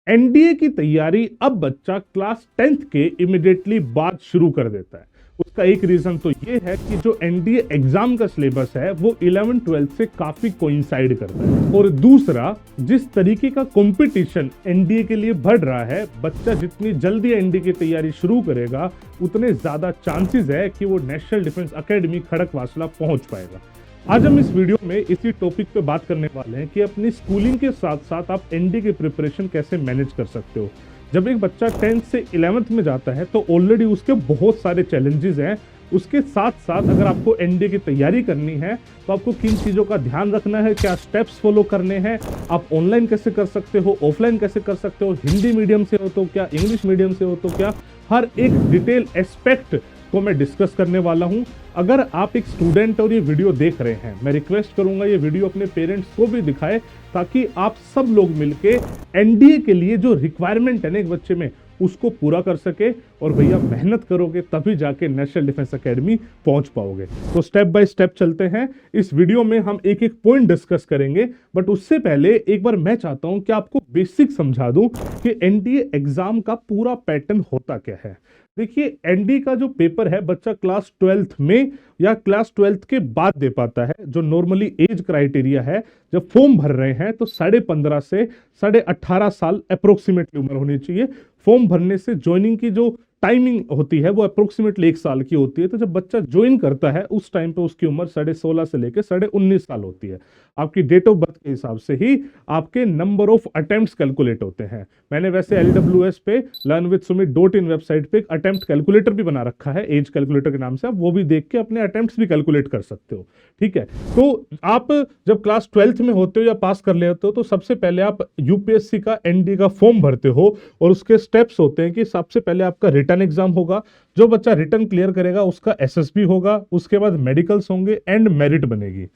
NDA की तैयारी अब बच्चा क्लास 10th के इमिडिएटली बाद शुरू कर देता है। उसका एक रीजन तो ये है कि जो एनडीए एग्जाम का सिलेबस है वो 11th-12th से काफी कोइंसाइड करता है, और दूसरा जिस तरीके का कंपटीशन एनडीए के लिए बढ़ रहा है, बच्चा जितनी जल्दी एनडीए की तैयारी शुरू करेगा उतने ज्यादा चांसेस है कि वो नेशनल डिफेंस एकेडमी खड़कवासला पहुंच पाएगा। आज हम इस वीडियो में इसी टॉपिक पे बात करने वाले हैं कि अपनी स्कूलिंग के साथ साथ आप एनडीए की प्रिपरेशन कैसे मैनेज कर सकते हो। जब एक बच्चा 10th से 11th में जाता है तो ऑलरेडी उसके बहुत सारे चैलेंजेस हैं। उसके साथ साथ अगर आपको एनडीए की तैयारी करनी है तो आपको किन चीज़ों का ध्यान रखना है, क्या स्टेप्स फॉलो करने हैं, आप ऑनलाइन कैसे कर सकते हो, ऑफलाइन कैसे कर सकते हो, हिंदी मीडियम से हो तो क्या, इंग्लिश मीडियम से हो तो क्या, हर एक डिटेल एस्पेक्ट को मैं डिस्कस करने वाला हूं। अगर आप एक स्टूडेंट और ये वीडियो देख रहे हैं, मैं रिक्वेस्ट करूंगा ये वीडियो अपने पेरेंट्स को भी दिखाएं ताकि आप सब लोग मिलके एनडीए के लिए जो रिक्वायरमेंट है ना एक बच्चे में उसको पूरा कर सके। और भैया मेहनत करोगे तभी जाके नेशनल डिफेंस एकेडमी पहुंच पाओगे। तो स्टेप बाय स्टेप चलते हैं। इस वीडियो में हम एक एक पॉइंट डिस्कस करेंगे, बट उससे पहले एक बार मैं चाहता हूं कि आपको बेसिक समझा दूं कि एनडीए एग्जाम का पूरा पैटर्न होता क्या है। देखिए, एनडी का जो पेपर है बच्चा क्लास 12th में या क्लास 12th के बाद दे पाता है। जो नॉर्मली एज क्राइटेरिया है, जब फॉर्म भर रहे हैं तो 15.5 से 18.5 साल अप्रोक्सीमेटली उम्र होनी चाहिए। फॉर्म भरने से ज्वाइनिंग की जो टाइमिंग होती है वो अप्रोक्सीमेटली 1 साल की होती है। तो जब बच्चा ज्वाइन करता है उस टाइम पे उसकी उम्र 16.5 से लेकर 19.5 साल होती है। आपकी डेट ऑफ बर्थ के हिसाब से ही आपके नंबर ऑफ अटेम्प्ट्स कैलकुलेट होते हैं। मैंने वैसे LWS पे learnwithsumit.in वेबसाइट पे एक अटेम्प्ट कैलकुलेटर भी बना रखा है, एज कैलकुलेटर के नाम से। आप वो भी देख के अपने अटेम्प्ट्स भी कैलकुलेट कर सकते हो, ठीक है। तो आप जब क्लास 12th में होते हो या पास कर लेते हो तो सबसे पहले आप यूपीएससी का एनडी का फॉर्म भरते हो, और उसके स्टेप्स होते हैं कि सबसे पहले आपका रिटन एग्जाम होगा। जो बच्चा रिटन क्लियर करेगा उसका एसएसबी होगा, उसके बाद मेडिकल्स होंगे एंड मेरिट बनेगी।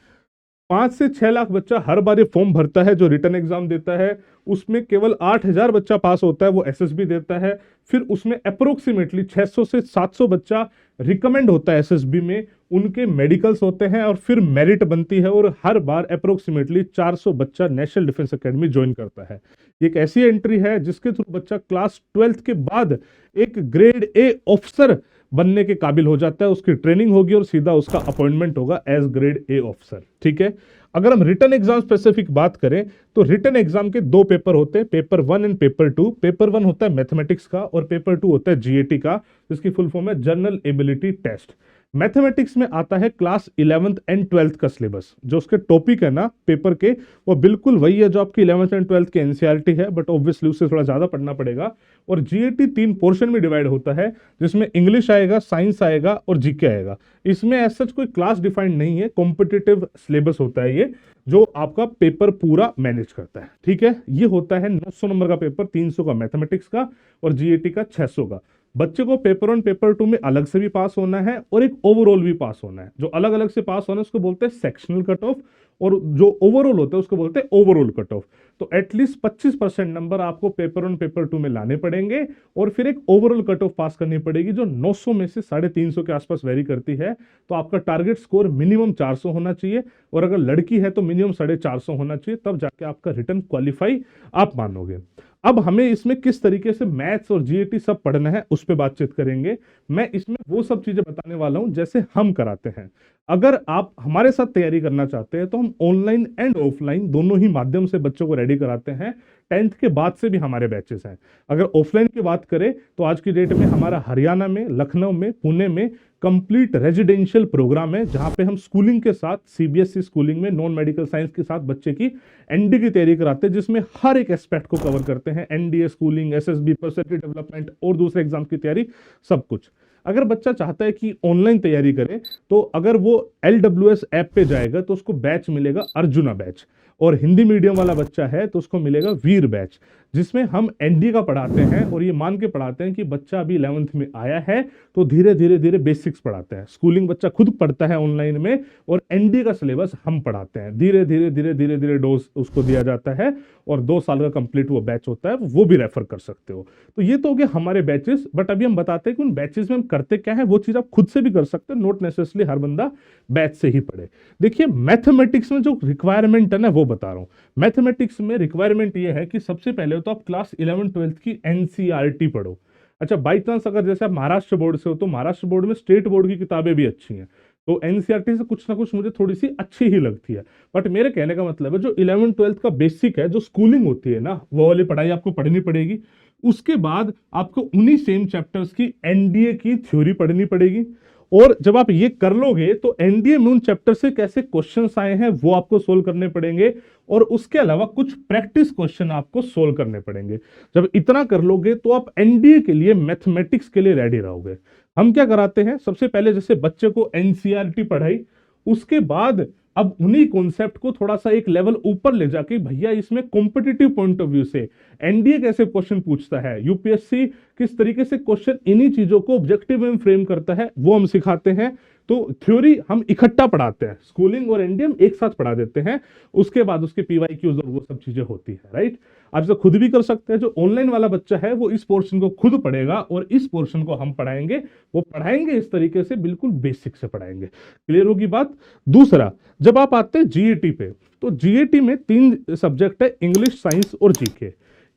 5 से 6 लाख बच्चा हर बार ये फॉर्म भरता है जो रिटर्न एग्जाम देता है। उसमें केवल 8,000 बच्चा पास होता है, वो एसएसबी देता है। फिर उसमें अप्रोक्सीमेटली 600 से 700 बच्चा रिकमेंड होता है एसएसबी में, उनके मेडिकल्स होते हैं और फिर मेरिट बनती है। और हर बार अप्रोक्सीमेटली 400 बच्चा नेशनल डिफेंस एकेडमी ज्वाइन करता है। एक ऐसी एंट्री है जिसके थ्रू बच्चा क्लास 12th के बाद एक ग्रेड ए ऑफिसर बनने के काबिल हो जाता है। उसकी ट्रेनिंग होगी और सीधा उसका अपॉइंटमेंट होगा एज ग्रेड ए ऑफिसर, ठीक है। अगर हम रिटन एग्जाम स्पेसिफिक बात करें तो रिटन एग्जाम के 2 पेपर होते हैं, पेपर 1 एंड पेपर 2। पेपर 1 होता है मैथमेटिक्स का और पेपर 2 होता है जीएटी का, जिसकी फुल फॉर्म है जनरल एबिलिटी टेस्ट। मैथमेटिक्स में आता है क्लास 11th एंड 12th का सिलेबस। जो उसके टॉपिक है ना पेपर के, वो बिल्कुल वही है जो आपकी 11th एंड 12th के एनसीईआरटी है, बट ऑब्वियसली उससे थोड़ा ज्यादा पढ़ना पड़ेगा। और जीएटी 3 पोर्शन में डिवाइड होता है, जिसमें इंग्लिश आएगा, साइंस आएगा और जीके आएगा। इसमें एज सच कोई क्लास डिफाइंड नहीं है, कॉम्पिटिटिव सिलेबस होता है ये, जो आपका पेपर पूरा मैनेज करता है, ठीक है। ये होता है 900 नंबर का पेपर, 300 का मैथमेटिक्स का और जीएटी का 600 का। बच्चे को पेपर 1 पेपर 2 में अलग से भी पास होना है और एक ओवरऑल भी पास होना है। जो अलग अलग से पास होना है उसको बोलते हैं सेक्शनल कट ऑफ, और जो ओवरऑल होता है उसको बोलते हैं ओवरऑल कट ऑफ। तो एटलीस्ट 25% नंबर आपको पेपर 1 पेपर 2 में लाने पड़ेंगे और फिर एक ओवरऑल कट ऑफ पास करनी पड़ेगी जो 900 में से 350 के आसपास वेरी करती है। तो आपका टारगेट स्कोर मिनिमम 400 होना चाहिए, और अगर लड़की है तो मिनिमम 450 होना चाहिए, तब जाके आपका रिटर्न क्वालिफाई आप मानोगे। अब हमें इसमें किस तरीके से मैथ्स और जीएटी सब पढ़ना है उस पर बातचीत करेंगे। मैं इसमें वो सब चीजें बताने वाला हूं जैसे हम कराते हैं। अगर आप हमारे साथ तैयारी करना चाहते हैं तो हम ऑनलाइन एंड ऑफलाइन दोनों ही माध्यम से बच्चों को रेडी कराते हैं। 10th के बाद से भी हमारे बैचेस हैं। अगर ऑफलाइन की बात करें तो आज की डेट में हमारा हरियाणा में, लखनऊ में, पुणे में कंप्लीट रेजिडेंशियल प्रोग्राम है, जहां पे हम स्कूलिंग के साथ, सीबीएसई स्कूलिंग में नॉन मेडिकल साइंस के साथ बच्चे की एनडी की तैयारी कराते हैं, जिसमें हर एक एस्पेक्ट को कवर करते हैं। NDA schooling, SSB, personality development और दूसरे एग्जाम की तैयारी, सब कुछ। अगर बच्चा चाहता है कि ऑनलाइन तैयारी करे तो अगर वो LWS ऐप पे जाएगा तो उसको बैच मिलेगा अर्जुना बैच, और हिंदी मीडियम वाला बच्चा है तो उसको मिलेगा वीर बैच, जिसमें हम एनडी का पढ़ाते हैं और ये मान के पढ़ाते हैं कि बच्चा अभी 11th में आया है तो धीरे धीरे धीरे बेसिक्स पढ़ाते हैं। स्कूलिंग बच्चा खुद पढ़ता है ऑनलाइन में, और एनडी का सिलेबस हम पढ़ाते हैं। धीरे धीरे धीरे धीरे धीरे डोज उसको दिया जाता है और 2 साल का कंप्लीट वो बैच होता है, वो भी रेफर कर सकते हो। तो ये तो हो गया हमारे बैचेस, बट अभी हम बताते हैं कि उन बैचेस में हम करते क्या है। वो चीज आप खुद से भी कर सकते हो, नॉट नेसेसरली हर बंदा बैच से ही पढ़े। देखिए, मैथमेटिक्स में जो रिक्वायरमेंट है ना वो बता रहा हूं। मैथमेटिक्स में रिक्वायरमेंट ये है कि सबसे पहले हो तो आप क्लास 11-12 की एनसीईआरटी पढ़ो। अच्छा, बाई चांस अगर जैसे आप महाराष्ट्र बोर्ड से हो तो महाराष्ट्र बोर्ड में स्टेट बोर्ड की किताबें भी अच्छी हैं, तो एनसीईआरटी से कुछ ना कुछ मुझे थोड़ी सी अच्छी ही लगती है। बट मेरे कहने का मतलब है जो 11-12 का बेसिक है, जो स्कूलिंग होती है ना, वो वाली पढ़ाई आपको पढ़नी पड़ेगी। उसके बाद आपको उन्हीं सेम चैप्टर्स की एनडीए की थ्योरी पढ़नी पड़ेगी। और जब आप ये कर लोगे तो एनडीए में उन चैप्टर से कैसे क्वेश्चंस आए हैं वो आपको सोल्व करने पड़ेंगे, और उसके अलावा कुछ प्रैक्टिस क्वेश्चन आपको सोल्व करने पड़ेंगे। जब इतना कर लोगे तो आप एनडीए के लिए, मैथमेटिक्स के लिए रेडी रहोगे। हम क्या कराते हैं, सबसे पहले जैसे बच्चे को एनसीईआरटी पढ़ाई, उसके बाद अब उन्हीं कॉन्सेप्ट को थोड़ा सा एक लेवल ऊपर ले जाके, भैया इसमें कॉम्पिटिटिव पॉइंट ऑफ व्यू से एनडीए कैसे क्वेश्चन पूछता है, यूपीएससी किस तरीके से क्वेश्चन इन्हीं चीजों को ऑब्जेक्टिव में फ्रेम करता है, वो हम सिखाते हैं। तो थ्योरी हम इकट्ठा पढ़ाते हैं, स्कूलिंग और एनडीए हम एक साथ पढ़ा देते हैं। उसके बाद उसके पीवाईक्यूज और वो सब चीजें होती है, राइट। आप इसे खुद भी कर सकते हैं। जो ऑनलाइन वाला बच्चा है वो इस पोर्शन को खुद पढ़ेगा और इस पोर्शन को हम पढ़ाएंगे। वो पढ़ाएंगे इस तरीके से, बिल्कुल बेसिक से पढ़ाएंगे। क्लियर होगी बात। दूसरा, जब आप आते हैं जीएटी पे, तो जीएटी में 3 सब्जेक्ट है, इंग्लिश, साइंस और जीके।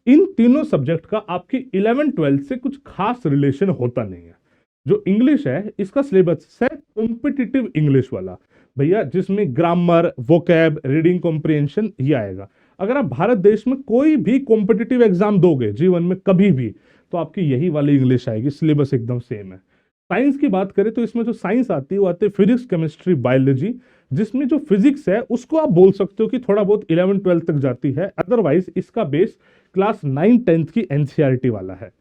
इन तीनों सब्जेक्ट का आपकी 11-12 से कुछ खास रिलेशन होता नहीं है। जो इंग्लिश है इसका सिलेबस है कॉम्पिटिटिव इंग्लिश वाला, भैया, जिसमें ग्रामर, वोकैब, रीडिंग कॉम्प्रिहेंशन ये आएगा। अगर आप भारत देश में कोई भी कॉम्पिटिटिव एग्जाम दोगे जीवन में कभी भी, तो आपकी यही वाली इंग्लिश आएगी। सिलेबस एकदम सेम है। साइंस की बात करें तो इसमें जो साइंस आती है वो आती है फिजिक्स, केमिस्ट्री, बायोलॉजी, जिसमें जो फिजिक्स है उसको आप बोल सकते हो कि थोड़ा बहुत 11-12 तक जाती है। अदरवाइज इसका बेस क्लास 9-10 की एनसीईआरटी वाला है।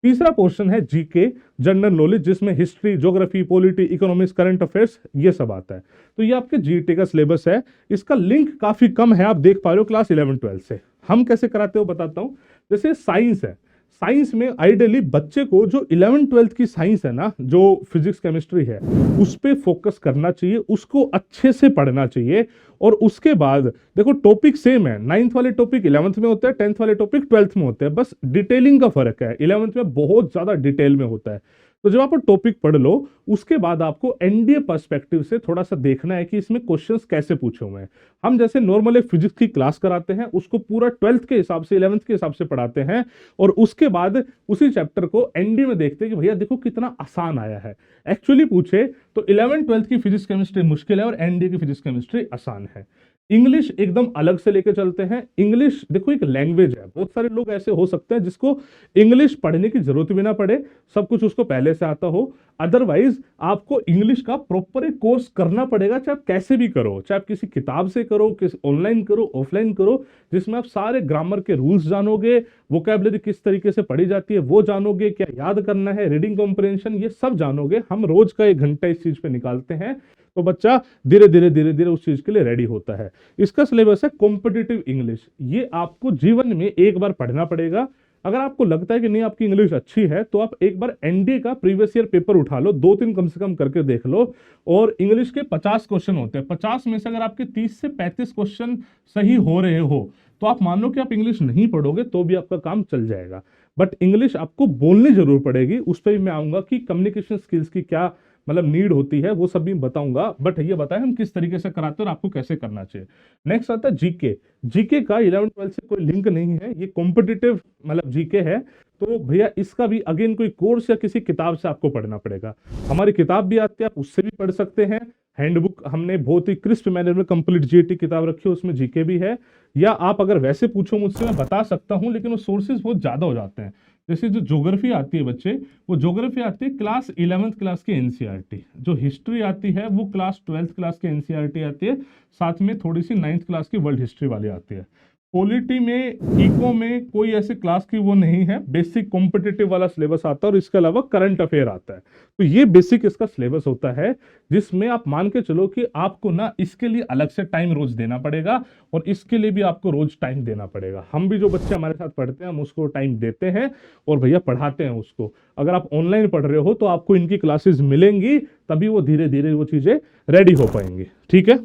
तीसरा पोर्शन है जीके, जनरल नॉलेज, जिसमें history, geography, polity, economics, current affairs ये सब आता है। तो ये आपके जीके का सिलेबस है। इसका लिंक काफी कम है, आप देख पा रहे हो, क्लास 11-12 से। हम कैसे कराते हो बताता हूं। जैसे साइंस है, साइंस में आइडियली बच्चे को जो 11-12 की साइंस है ना, जो फिजिक्स, केमिस्ट्री है, उस पे फोकस करना चाहिए, उसको अच्छे से पढ़ना चाहिए। और उसके बाद देखो टॉपिक सेम है, 9th वाले टॉपिक 11th में होते हैं, 10th वाले टॉपिक 12th में होते हैं, बस डिटेलिंग का फर्क है। 11th में बहुत ज्यादा डिटेल में होता है। तो जब आप टॉपिक पढ़ लो, उसके बाद आपको एनडीए पर्सपेक्टिव से थोड़ा सा देखना है कि इसमें क्वेश्चंस कैसे पूछे हुए हैं। हम जैसे नॉर्मल एक फिजिक्स की क्लास कराते हैं, उसको पूरा 12th के हिसाब से, 11th के हिसाब से पढ़ाते हैं, और उसके बाद उसी चैप्टर को एनडीए में देखते हैं कि भैया देखो कितना आसान आया है। एक्चुअली पूछे तो 11-12 की फिजिक्स केमिस्ट्री मुश्किल है और एनडीए की फिजिक्स केमिस्ट्री आसान है। इंग्लिश एकदम अलग से लेके चलते हैं। इंग्लिश देखो एक लैंग्वेज है, बहुत सारे लोग ऐसे हो सकते हैं जिसको इंग्लिश पढ़ने की जरूरत भी ना पड़े, सब कुछ उसको पहले से आता हो। अदरवाइज आपको इंग्लिश का प्रॉपर एक कोर्स करना पड़ेगा, चाहे आप कैसे भी करो, चाहे आप किसी किताब से करो, किसी ऑनलाइन करो, ऑफलाइन करो, जिसमें आप सारे ग्रामर के रूल्स जानोगे, वोकैबुलरी किस तरीके से पढ़ी जाती है वो जानोगे, क्या याद करना है, रीडिंग कॉम्प्रिहेंशन ये सब जानोगे। हम रोज का 1 घंटा इस चीज पे निकालते हैं, तो बच्चा धीरे धीरे धीरे धीरे उस चीज के लिए रेडी होता है। इसका सिलेबस है कॉम्पिटिटिव इंग्लिश। ये आपको जीवन में एक बार पढ़ना पड़ेगा। अगर आपको लगता है कि नहीं आपकी इंग्लिश अच्छी है, तो आप एक बार एनडीए का प्रीवियस ईयर पेपर उठा लो, 2-3 कम से कम करके देख लो। और इंग्लिश के 50 क्वेश्चन होते हैं, 50 में से अगर आपके 30 से 35 क्वेश्चन सही हो रहे हो, तो आप मान लो कि आप इंग्लिश नहीं पढ़ोगे तो भी आपका काम चल जाएगा। बट इंग्लिश आपको बोलनी जरूर पड़ेगी। उस पर भी मैं आऊंगा कि कम्युनिकेशन स्किल्स की क्या मतलब नीड होती है, वो सब भी बताऊंगा। बट ये बताएं हम किस तरीके से कराते हैं और आपको कैसे करना चाहिए। नेक्स्ट आता है जीके। जीके का 11-12 से कोई लिंक नहीं है, ये कॉम्पिटिटिव मतलब जीके है। तो भैया इसका भी अगेन कोई कोर्स या किसी किताब से आपको पढ़ना पड़ेगा। हमारी किताब भी आती है, आप उससे भी पढ़ सकते हैं। हैंडबुक हमने बहुत ही क्रिस्प मैनर में कंप्लीट जीटी किताब रखी है, उसमें जीके भी है। या आप अगर वैसे पूछो मुझसे, मैं बता सकता हूं, लेकिन वो सोर्सेज बहुत ज्यादा हो जाते हैं। जैसे जो ज्योग्राफी आती है बच्चे, वो ज्योग्राफी आती है क्लास 11th क्लास की एनसीईआरटी। जो हिस्ट्री आती है वो क्लास 12th क्लास की एनसीईआरटी आती है, साथ में थोड़ी सी 9th क्लास की वर्ल्ड हिस्ट्री वाली आती है। पॉलिटी में, इको में कोई ऐसी क्लास की वो नहीं है, बेसिक कॉम्पिटिटिव वाला सिलेबस आता है, और इसके अलावा करंट अफेयर आता है। तो ये बेसिक इसका सिलेबस होता है, जिसमें आप मान के चलो कि आपको ना इसके लिए अलग से टाइम रोज देना पड़ेगा, और इसके लिए भी आपको रोज टाइम देना पड़ेगा। हम भी जो बच्चे हमारे साथ पढ़ते हैं, हम उसको टाइम देते हैं और भैया पढ़ाते हैं उसको। अगर आप ऑनलाइन पढ़ रहे हो तो आपको इनकी क्लासेस मिलेंगी, तभी वो धीरे धीरे वो चीजें रेडी हो पाएंगी। ठीक है,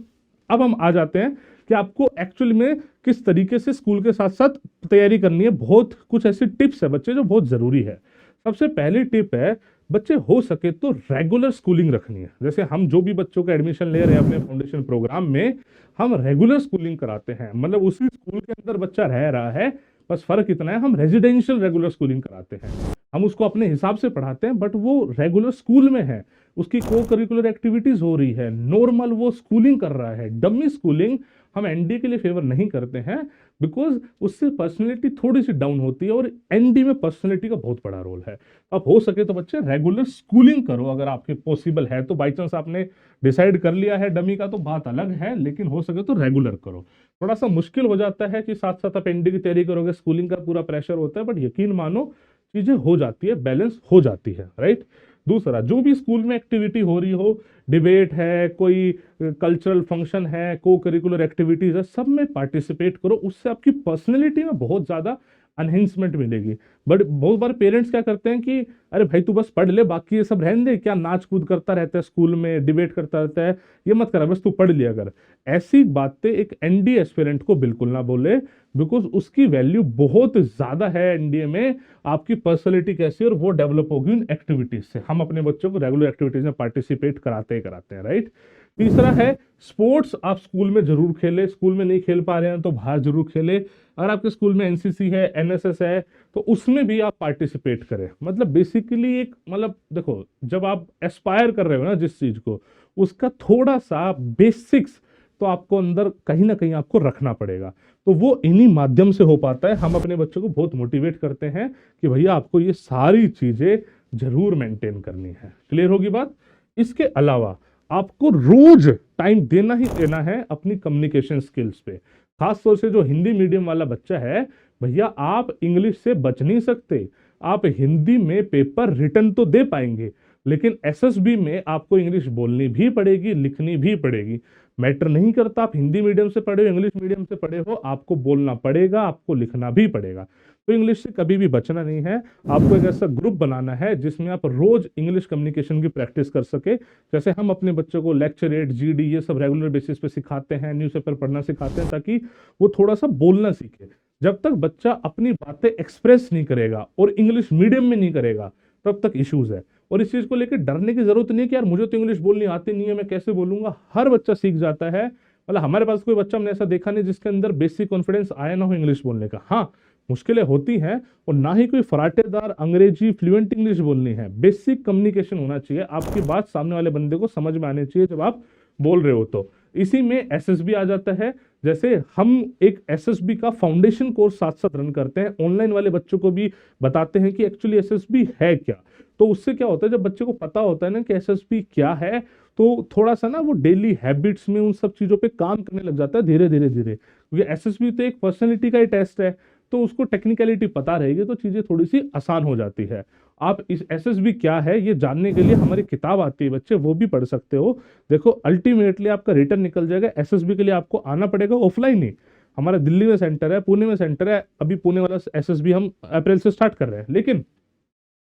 अब हम आ जाते हैं कि आपको एक्चुअल में किस तरीके से स्कूल के साथ साथ तैयारी करनी है। बहुत कुछ ऐसी टिप्स है बच्चे जो बहुत जरूरी है। सबसे पहली टिप है, बच्चे हो सके तो रेगुलर स्कूलिंग रखनी है। जैसे हम जो भी बच्चों का एडमिशन ले रहे हैं अपने फाउंडेशन प्रोग्राम में, हम रेगुलर स्कूलिंग कराते हैं। मतलब उसी स्कूल के अंदर बच्चा रह रहा है, बस फर्क इतना है हम रेजिडेंशियल रेगुलर स्कूलिंग कराते हैं, हम उसको अपने हिसाब से पढ़ाते हैं, बट वो रेगुलर स्कूल में है, उसकी को करिकुलर एक्टिविटीज हो रही है, नॉर्मल वो स्कूलिंग कर रहा है। डमी स्कूलिंग हम एनडीए के लिए फेवर नहीं करते हैं, बिकॉज उससे पर्सनैलिटी थोड़ी सी डाउन होती है, और एनडी में पर्सनैलिटी का बहुत बड़ा रोल है। अब हो सके तो बच्चे रेगुलर स्कूलिंग करो, अगर आपके पॉसिबल है तो। बाई चांस आपने डिसाइड कर लिया है डमी का तो बात अलग है, लेकिन हो सके तो रेगुलर करो। थोड़ा सा मुश्किल हो जाता है कि साथ साथ आप एनडी की तैयारी करोगे, स्कूलिंग का पूरा प्रेशर होता है, बट यकीन मानो चीजें हो जाती है, बैलेंस हो जाती है, राइट। दूसरा, जो भी स्कूल में एक्टिविटी हो रही हो, डिबेट है, कोई कल्चरल फंक्शन है, को करिकुलर एक्टिविटीज है, सब में पार्टिसिपेट करो, उससे आपकी पर्सनैलिटी में बहुत ज्यादा अनहेंसमेंट मिलेगी। बट बहुत बार पेरेंट्स क्या करते हैं कि अरे भाई तू बस पढ़ ले, बाकी ये सब रहने दे, क्या नाच कूद करता रहता है स्कूल में, डिबेट करता रहता है, ये मत कर, बस तू पढ़ लिया कर। ऐसी बातें एक एनडीए एस्पिरेंट को बिल्कुल ना बोले, बिकॉज उसकी वैल्यू बहुत ज्यादा है एनडीए में। आपकी पर्सनैलिटी कैसी है और वो डेवलप होगी उन एक्टिविटीज से। हम अपने बच्चों को रेगुलर एक्टिविटीज में पार्टिसिपेट कराते ही कराते हैं, राइट। तीसरा है स्पोर्ट्स, आप स्कूल में जरूर खेले, स्कूल में नहीं खेल पा रहे हैं तो बाहर जरूर खेले। अगर आपके स्कूल में एनसीसी है, एनएसएस है, तो उसमें भी आप पार्टिसिपेट करें। मतलब बेसिकली एक, मतलब देखो, जब आप एस्पायर कर रहे हो ना जिस चीज को, उसका थोड़ा सा बेसिक्स तो आपको अंदर कहीं ना कहीं आपको रखना पड़ेगा। तो वो इन्हीं माध्यम से हो पाता है। हम अपने बच्चों को बहुत मोटिवेट करते हैं कि भैया आपको ये सारी चीजें जरूर मेंटेन करनी है। क्लियर होगी बात। इसके अलावा आपको रोज टाइम देना ही देना है अपनी कम्युनिकेशन स्किल्स पे। खास तौर से जो हिंदी मीडियम वाला बच्चा है, भैया आप इंग्लिश से बच नहीं सकते। आप हिंदी में पेपर रिटर्न तो दे पाएंगे, लेकिन एसएसबी में आपको इंग्लिश बोलनी भी पड़ेगी, लिखनी भी पड़ेगी। मैटर नहीं करता आप हिंदी मीडियम से पढ़े हो, इंग्लिश मीडियम से पढ़े हो, आपको बोलना पड़ेगा, आपको लिखना भी पड़ेगा। तो इंग्लिश से कभी भी बचना नहीं है। आपको एक ऐसा ग्रुप बनाना है जिसमें आप रोज इंग्लिश कम्युनिकेशन की प्रैक्टिस कर सके। जैसे हम अपने बच्चों को लेक्चरेट, जीडी, ये सब रेगुलर बेसिस पे सिखाते हैं, न्यूज़पेपर पढ़ना सिखाते हैं, ताकि वो थोड़ा सा बोलना सीखे। जब तक बच्चा अपनी बातें एक्सप्रेस नहीं करेगा और इंग्लिश मीडियम में नहीं करेगा, तब तक इश्यूज है। और इस चीज को लेकर डरने की जरूरत नहीं है कि यार मुझे तो इंग्लिश बोलनी आती नहीं है, मैं कैसे बोलूंगा। हर बच्चा सीख जाता है। मतलब हमारे पास कोई बच्चा हमने ऐसा देखा नहीं जिसके अंदर बेसिक कॉन्फिडेंस आया ना हो इंग्लिश बोलने का। हाँ, मुश्किलें होती हैं, और ना ही कोई फराटेदार अंग्रेजी फ्लुएंट इंग्लिश बोलनी है। बेसिक कम्युनिकेशन होना चाहिए, आपकी बात सामने वाले बंदे को समझ में आनी चाहिए जब आप बोल रहे हो। तो इसी में एसएसबी आ जाता है। जैसे हम एक एसएसबी का फाउंडेशन कोर्स साथ साथ रन करते हैं, ऑनलाइन वाले बच्चों को भी बताते हैं कि एक्चुअली एसएसबी है क्या। तो उससे क्या होता है, जब बच्चे को पता होता है ना कि एसएसबी क्या है, तो थोड़ा सा ना वो डेली हैबिट्स में उन सब चीजों पे काम करने लग जाता है धीरे धीरे धीरे। क्योंकि एसएसबी तो एक पर्सनैलिटी का ही टेस्ट है, तो उसको टेक्निकलिटी पता रहेगी तो चीजें थोड़ी सी आसान हो जाती है। आप इस एसएसबी क्या है ये जानने के लिए हमारी किताब आती है बच्चे, वो भी पढ़ सकते हो। देखो अल्टीमेटली आपका रिटर्न निकल जाएगा। एसएसबी के लिए आपको आना पड़ेगा ऑफलाइन ही। हमारा दिल्ली में सेंटर है, पुणे में सेंटर है। अभी पुणे वाला एसएसबी हम अप्रैल से स्टार्ट कर रहे हैं। लेकिन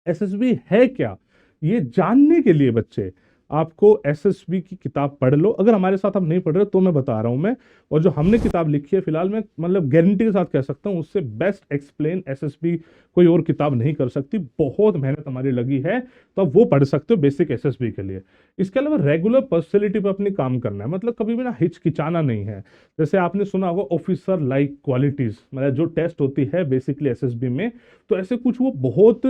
एसएसबी है क्या, ये जानने के लिए बच्चे आपको एसएसबी की किताब पढ़ लो। अगर हमारे साथ आप नहीं पढ़ रहे तो मैं बता रहा हूं मैं, और जो हमने किताब लिखी है फिलहाल, मैं मतलब गारंटी के साथ कह सकता हूं उससे बेस्ट एक्सप्लेन एसएसबी कोई और किताब नहीं कर सकती। बहुत मेहनत हमारी लगी है, तो आप वो पढ़ सकते हो बेसिक एसएसबी के लिए। इसके अलावा रेगुलर पर्सनैलिटी पर अपनी काम करना है, मतलब कभी भी ना हिचकिचाना नहीं है। जैसे आपने सुना होगा ऑफिसर लाइक क्वालिटीज, मतलब जो टेस्ट होती है बेसिकली एसएसबी में, तो ऐसे कुछ वो बहुत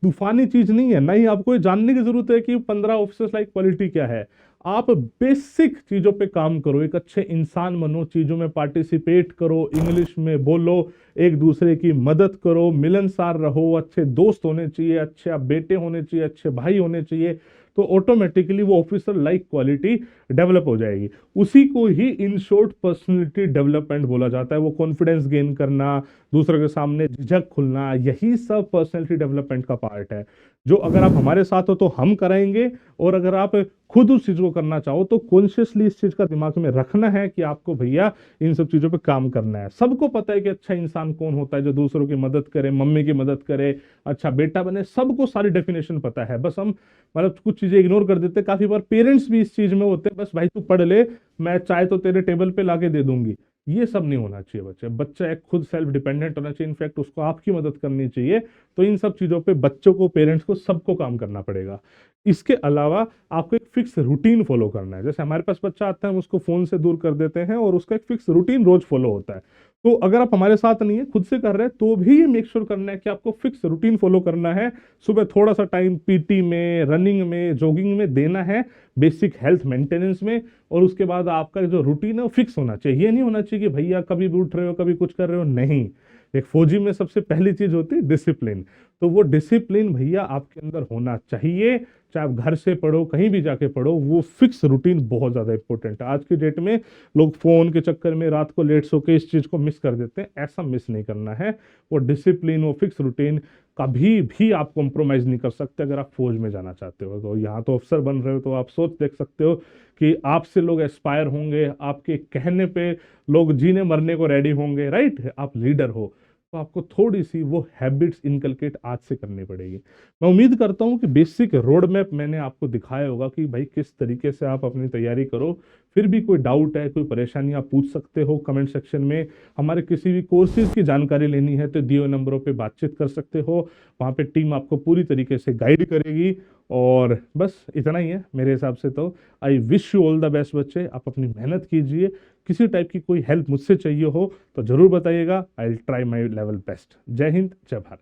तूफानी चीज नहीं है। नहीं आपको ये जानने की जरूरत है कि 15 ऑफिसर्स लाइक क्वालिटी क्या है। आप बेसिक चीजों पे काम करो, एक अच्छे इंसान बनो, चीजों में पार्टिसिपेट करो, इंग्लिश में बोलो, एक दूसरे की मदद करो, मिलनसार रहो, अच्छे दोस्त होने चाहिए, अच्छे आप बेटे होने चाहिए, अच्छे भाई होने चाहिए। तो ऑटोमेटिकली वो ऑफिसर लाइक क्वालिटी डेवलप हो जाएगी। उसी को ही इन शॉर्ट पर्सनैलिटी डेवलपमेंट बोला जाता है। वो कॉन्फिडेंस गेन करना, दूसरों के सामने झिझक खुलना, यही सब पर्सनैलिटी डेवलपमेंट का पार्ट है, जो अगर आप हमारे साथ हो तो हम कराएंगे। और अगर आप खुद उस चीज को करना चाहो तो कॉन्शियसली इस चीज का दिमाग में रखना है कि आपको भैया इन सब चीजों पे काम करना है। सबको पता है कि अच्छा इंसान कौन होता है, जो दूसरों की मदद करे, मम्मी की मदद करे, अच्छा बेटा बने, सबको सारी डेफिनेशन पता है। बस हम मतलब कुछ चीजें इग्नोर कर देते हैं। काफी बार पेरेंट्स भी इस चीज में होते हैं, बस भाई तू पढ़ ले, मैं चाय तो तेरे टेबल पे लाके दे दूंगी। ये सब नहीं होना चाहिए बच्चे। बच्चा एक खुद सेल्फ डिपेंडेंट होना चाहिए, इनफैक्ट उसको आपकी मदद करनी चाहिए। तो इन सब चीज़ों पे बच्चों को, पेरेंट्स को, सबको काम करना पड़ेगा। इसके अलावा आपको एक फिक्स रूटीन फॉलो करना है। जैसे हमारे पास बच्चा आता है, हम उसको फ़ोन से दूर कर देते हैं और उसका एक फिक्स रूटीन रोज फॉलो होता है। तो अगर आप हमारे साथ नहीं है, खुद से कर रहे हैं, तो भी ये मेक श्योर करना है कि आपको फिक्स रूटीन फॉलो करना है। सुबह थोड़ा सा टाइम पीटी में, रनिंग में, जॉगिंग में देना है, बेसिक हेल्थ मेंटेनेंस में। और उसके बाद आपका जो रूटीन है वो फिक्स होना चाहिए। ये नहीं होना चाहिए कि भैया कभी भी उठ रहे हो, कभी कुछ कर रहे हो। नहीं, एक फौजी में सबसे पहली चीज होती है डिसिप्लिन। तो वो डिसिप्लिन भैया आपके अंदर होना चाहिए। चाहे आप घर से पढ़ो, कहीं भी जाके पढ़ो, वो फिक्स रूटीन बहुत ज्यादा इंपॉर्टेंट है। आज की डेट में लोग फोन के चक्कर में रात को लेट सो के इस चीज को मिस कर देते हैं। ऐसा मिस नहीं करना है। वो डिसिप्लिन, वो फिक्स रूटीन कभी भी आप कॉम्प्रोमाइज नहीं कर सकते। अगर आप फौज में जाना चाहते हो, तो यहाँ तो अफसर बन रहे हो, तो आप सोच देख सकते हो कि आपसे लोग एस्पायर होंगे, आपके कहने पे लोग जीने मरने को रेडी होंगे, राइट। आप लीडर हो, तो आपको थोड़ी सी वो हैबिट्स इनकलकेट आज से करनी पड़ेगी। मैं उम्मीद करता हूँ कि बेसिक रोड मैप मैंने आपको दिखाया होगा कि भाई किस तरीके से आप अपनी तैयारी करो। फिर भी कोई डाउट है, कोई परेशानी, आप पूछ सकते हो कमेंट सेक्शन में। हमारे किसी भी कोर्सेज की जानकारी लेनी है तो दिए हुए नंबरों पे बातचीत कर सकते हो। वहाँ पे टीम आपको पूरी तरीके से गाइड करेगी। और बस इतना ही है मेरे हिसाब से। तो I wish you all the best बच्चे। आप अपनी मेहनत कीजिए। किसी टाइप की कोई हेल्प मुझसे चाहिए हो तो जरूर बताइए। I will try my level best. जय हिंद, जय भारत।